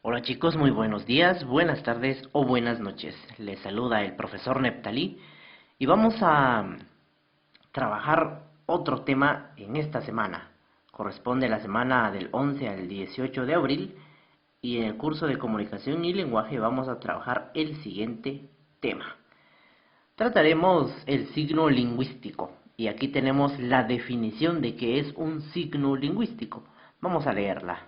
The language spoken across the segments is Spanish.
Hola chicos, muy buenos días, buenas tardes o buenas noches. Les saluda el profesor Neptalí y vamos a trabajar otro tema en esta semana. Corresponde a la semana del 11 al 18 de abril y en el curso de comunicación y lenguaje vamos a trabajar el siguiente tema. Trataremos el signo lingüístico y aquí tenemos la definición de qué es un signo lingüístico. Vamos a leerla.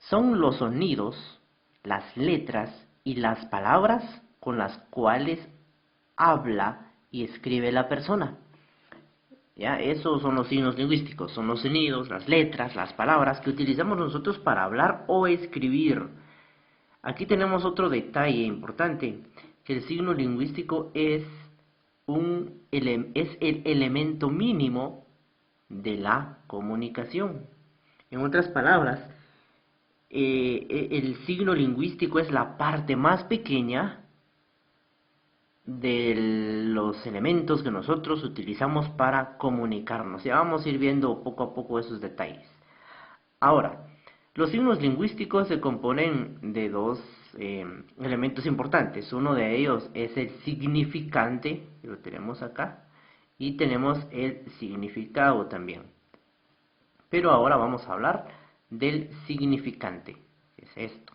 Son los sonidos, las letras y las palabras con las cuales habla y escribe la persona. ¿Ya? Esos son los signos lingüísticos, son los sonidos, las letras, las palabras que utilizamos nosotros para hablar o escribir. Aquí tenemos otro detalle importante, que el signo lingüístico es el elemento mínimo de la comunicación. En otras palabras, el signo lingüístico es la parte más pequeña de los elementos que nosotros utilizamos para comunicarnos. Ya vamos a ir viendo poco a poco esos detalles. Ahora, los signos lingüísticos se componen de dos elementos importantes. Uno de ellos es el significante, que lo tenemos acá, y tenemos el significado también. Pero ahora vamos a hablar del significante, que es esto.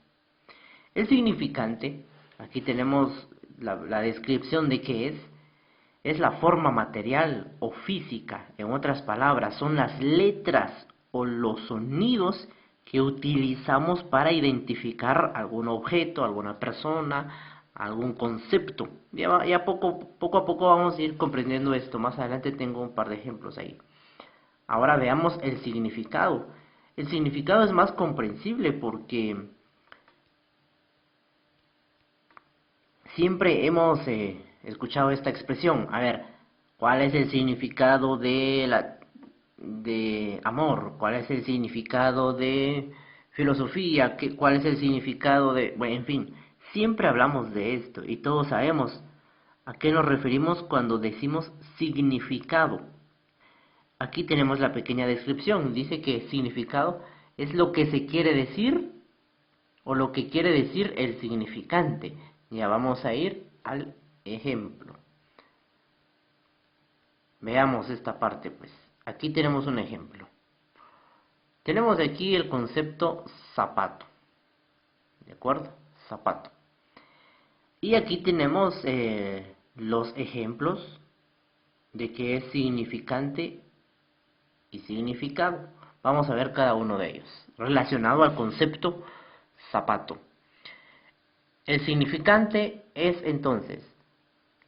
El significante, aquí tenemos la descripción de qué es la forma material o física, en otras palabras, son las letras o los sonidos que utilizamos para identificar algún objeto, alguna persona, algún concepto. Ya poco a poco vamos a ir comprendiendo esto, más adelante tengo un par de ejemplos ahí. Ahora veamos el significado. El significado es más comprensible porque siempre hemos escuchado esta expresión. A ver, ¿cuál es el significado de amor? ¿Cuál es el significado de filosofía? ¿Cuál es el significado de... Bueno, en fin, siempre hablamos de esto y todos sabemos a qué nos referimos cuando decimos significado. Aquí tenemos la pequeña descripción. Dice que significado es lo que se quiere decir o lo que quiere decir el significante. Ya vamos a ir al ejemplo. Veamos esta parte, pues. Aquí tenemos un ejemplo. Tenemos aquí el concepto zapato. ¿De acuerdo? Zapato. Y aquí tenemos los ejemplos de qué es significante y significado. Vamos a ver cada uno de ellos, relacionado al concepto zapato. El significante es entonces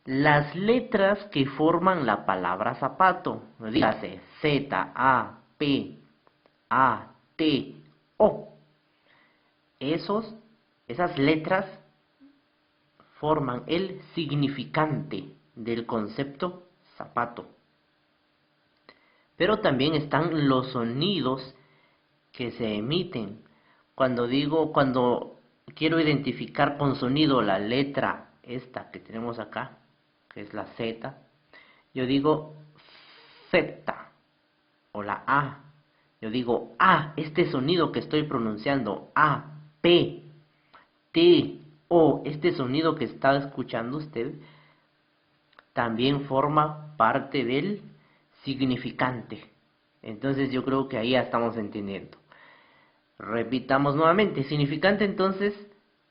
las letras que forman la palabra zapato. Dígase Z, A, P, A, T, O. Esas letras forman el significante del concepto zapato. Pero también están los sonidos que se emiten. Cuando quiero identificar con sonido la letra esta que tenemos acá, que es la Z, yo digo Z o la A. Yo digo A, este sonido que estoy pronunciando, A, P, T, O, este sonido que está escuchando usted, también forma parte del significante. Entonces yo creo que ahí ya estamos entendiendo. Repitamos nuevamente, significante entonces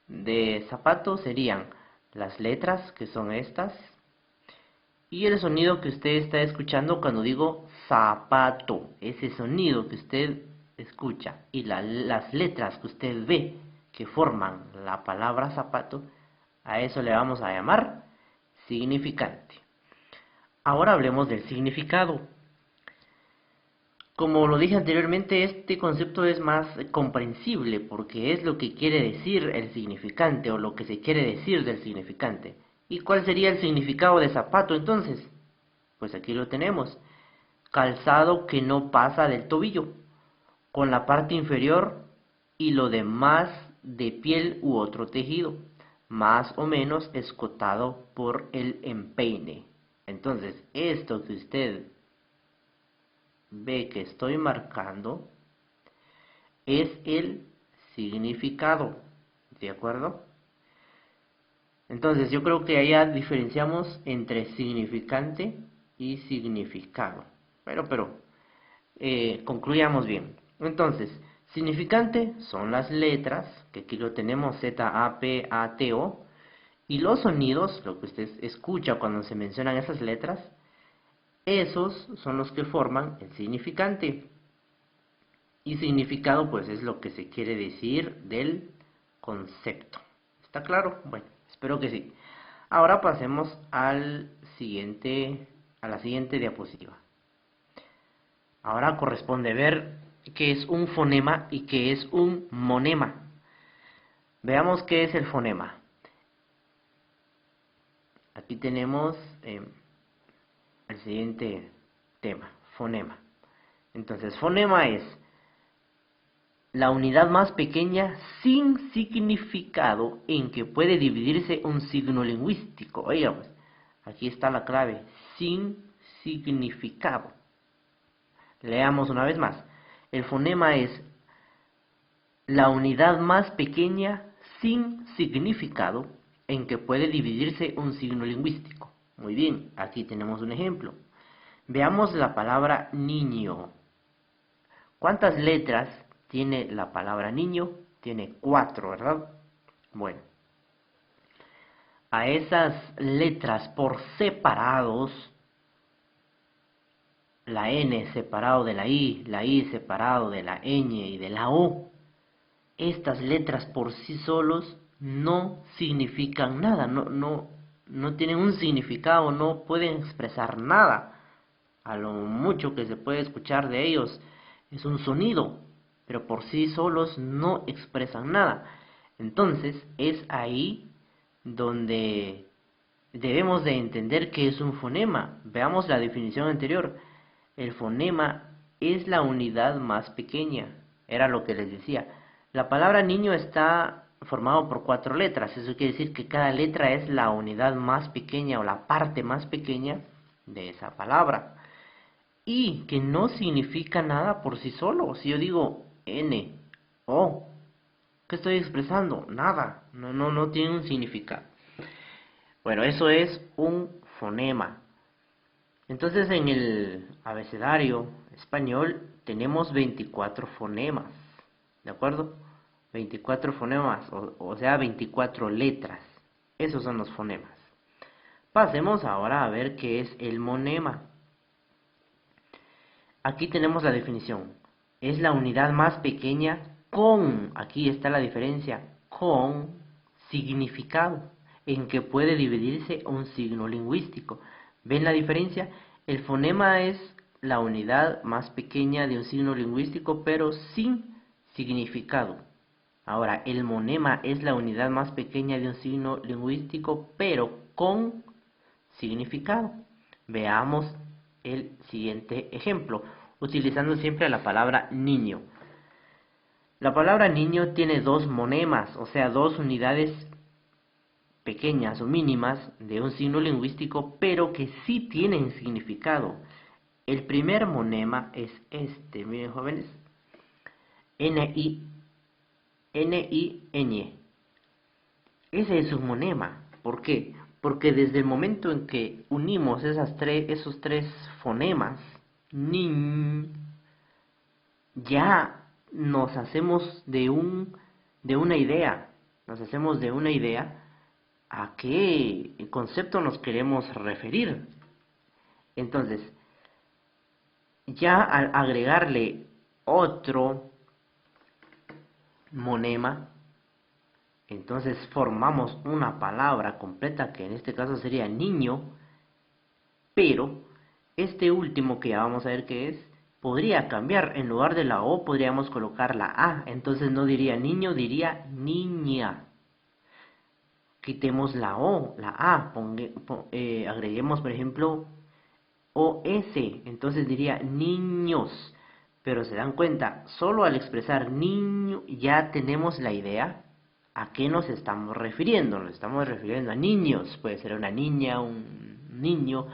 de zapato serían las letras, que son estas, y el sonido que usted está escuchando cuando digo zapato, ese sonido que usted escucha, y las letras que usted ve que forman la palabra zapato, a eso le vamos a llamar significante. Ahora hablemos del significado. Como lo dije anteriormente, este concepto es más comprensible porque es lo que quiere decir el significante o lo que se quiere decir del significante. ¿Y cuál sería el significado de zapato entonces? Pues aquí lo tenemos. Calzado que no pasa del tobillo, con la parte inferior y lo demás de piel u otro tejido, más o menos escotado por el empeine. Entonces, esto que usted ve que estoy marcando es el significado. ¿De acuerdo? Entonces yo creo que allá diferenciamos entre significante y significado. Pero concluyamos bien. Entonces, significante son las letras, que aquí lo tenemos, Z, A, P, A, T, O. Y los sonidos, lo que usted escucha cuando se mencionan esas letras, esos son los que forman el significante. Y significado, pues es lo que se quiere decir del concepto. ¿Está claro? Bueno, espero que sí. Ahora pasemos a la siguiente diapositiva. Ahora corresponde ver qué es un fonema y qué es un monema. Veamos qué es el fonema. Aquí tenemos el siguiente tema, fonema. Entonces, fonema es la unidad más pequeña sin significado en que puede dividirse un signo lingüístico. Oigamos, aquí está la clave, sin significado. Leamos una vez más. El fonema es la unidad más pequeña sin significado en que puede dividirse un signo lingüístico. Muy bien, aquí tenemos un ejemplo. Veamos la palabra niño. ¿Cuántas letras tiene la palabra niño? Tiene 4, ¿verdad? Bueno, a esas letras por separados, la N separado de la I separado de la ñ y de la O, estas letras por sí solos no significan nada, no tienen un significado, no pueden expresar nada. A lo mucho que se puede escuchar de ellos es un sonido, pero por sí solos no expresan nada. Entonces es ahí donde debemos de entender qué es un fonema. Veamos la definición anterior. El fonema es la unidad más pequeña. Era lo que les decía. La palabra niño está formado por 4 letras. Eso quiere decir que cada letra es la unidad más pequeña o la parte más pequeña de esa palabra. Y que no significa nada por sí solo. Si yo digo N, O, ¿qué estoy expresando? Nada. No tiene un significado. Bueno, eso es un fonema. Entonces en el abecedario español tenemos 24 fonemas, ¿de acuerdo? 24 fonemas, o sea, 24 letras. Esos son los fonemas. Pasemos ahora a ver qué es el monema. Aquí tenemos la definición. Es la unidad más pequeña con, aquí está la diferencia, con significado, en que puede dividirse un signo lingüístico. ¿Ven la diferencia? El fonema es la unidad más pequeña de un signo lingüístico, pero sin significado. Ahora, el monema es la unidad más pequeña de un signo lingüístico, pero con significado. Veamos el siguiente ejemplo, utilizando siempre la palabra niño. La palabra niño tiene 2 monemas, o sea, 2 unidades pequeñas o mínimas de un signo lingüístico, pero que sí tienen significado. El primer monema es este, miren jóvenes, N-I-Ñ. Ese es un monema. ¿Por qué? Porque desde el momento en que unimos esos tres fonemas, nin, ya nos hacemos de una idea. Nos hacemos de una idea a qué concepto nos queremos referir. Entonces, ya al agregarle otro monema, entonces formamos una palabra completa que en este caso sería niño, pero este último que ya vamos a ver qué es, podría cambiar. En lugar de la O podríamos colocar la A, entonces no diría niño, diría niña. Quitemos la O, la A, agreguemos por ejemplo OS, entonces diría niños. Pero se dan cuenta, solo al expresar niño ya tenemos la idea a qué nos estamos refiriendo. Nos estamos refiriendo a niños, puede ser una niña, un niño,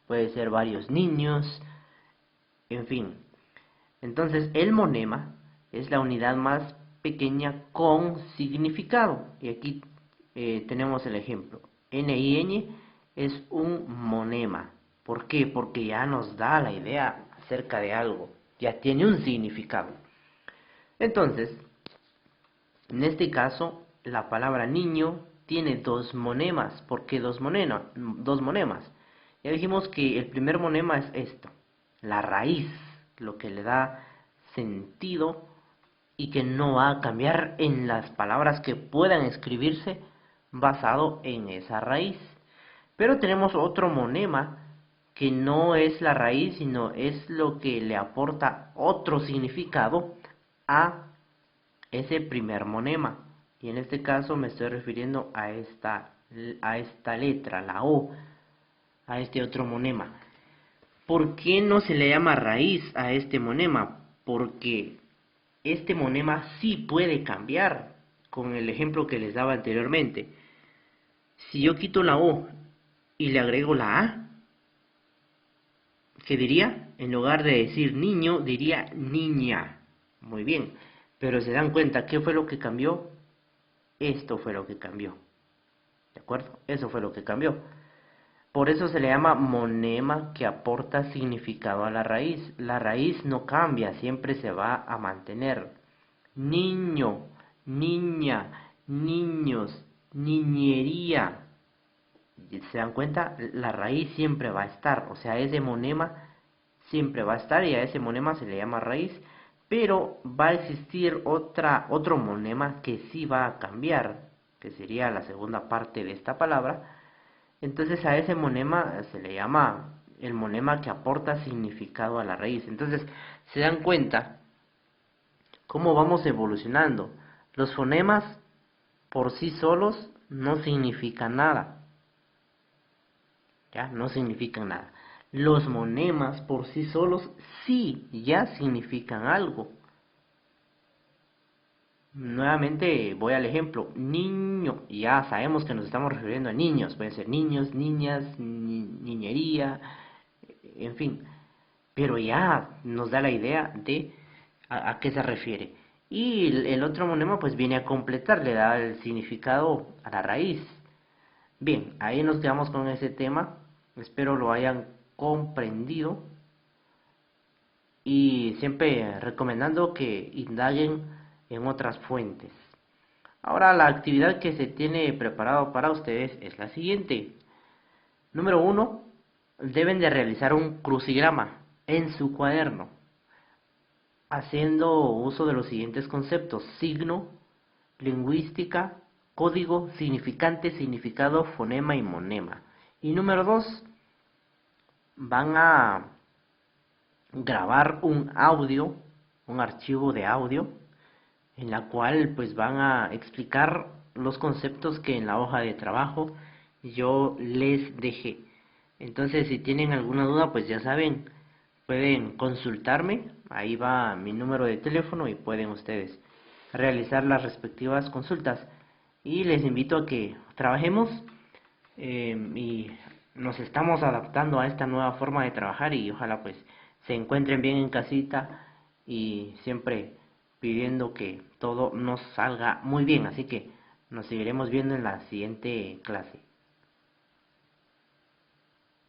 puede ser varios niños, en fin. Entonces el monema es la unidad más pequeña con significado. Y aquí tenemos el ejemplo. N-I-Ñ es un monema. ¿Por qué? Porque ya nos da la idea acerca de algo. Ya tiene un significado. Entonces, en este caso, la palabra niño tiene dos monemas. ¿Por qué dos monemas? Ya dijimos que el primer monema es esto, la raíz, lo que le da sentido y que no va a cambiar en las palabras que puedan escribirse basado en esa raíz. Pero tenemos otro monema que no es la raíz, sino es lo que le aporta otro significado a ese primer monema. Y en este caso me estoy refiriendo a esta letra, la O, a este otro monema. ¿Por qué no se le llama raíz a este monema? Porque este monema sí puede cambiar, con el ejemplo que les daba anteriormente. Si yo quito la O y le agrego la A, ¿qué diría? En lugar de decir niño, diría niña. Muy bien, pero se dan cuenta, ¿qué fue lo que cambió? Esto fue lo que cambió. ¿De acuerdo? Eso fue lo que cambió. Por eso se le llama monema que aporta significado a la raíz. La raíz no cambia, siempre se va a mantener. Niño, niña, niños, niñería. ¿Se dan cuenta? La raíz siempre va a estar. O sea, ese monema siempre va a estar y a ese monema se le llama raíz. Pero va a existir otro monema que sí va a cambiar, que sería la segunda parte de esta palabra. Entonces a ese monema se le llama el monema que aporta significado a la raíz. Entonces, ¿se dan cuenta cómo vamos evolucionando? Los fonemas por sí solos no significan nada. ¿Ya? No significan nada. Los monemas por sí solos sí ya significan algo. Nuevamente voy al ejemplo, niño, ya sabemos que nos estamos refiriendo a niños, pueden ser niños, niñas, niñería, en fin, pero ya nos da la idea de a qué se refiere. Y el otro monema pues viene a completar, le da el significado a la raíz. Bien, ahí nos quedamos con ese tema, espero lo hayan comprendido y siempre recomendando que indaguen en otras fuentes. Ahora la actividad que se tiene preparado para ustedes es la siguiente. Número 1, deben de realizar un crucigrama en su cuaderno, haciendo uso de los siguientes conceptos: signo, lingüística, código, significante, significado, fonema y monema. Y número 2, van a grabar un audio, un archivo de audio, en la cual pues van a explicar los conceptos que en la hoja de trabajo yo les dejé. Entonces, si tienen alguna duda, pues ya saben, pueden consultarme, ahí va mi número de teléfono y pueden ustedes realizar las respectivas consultas. Y les invito a que trabajemos y nos estamos adaptando a esta nueva forma de trabajar y ojalá pues se encuentren bien en casita y siempre pidiendo que todo nos salga muy bien. Así que nos seguiremos viendo en la siguiente clase.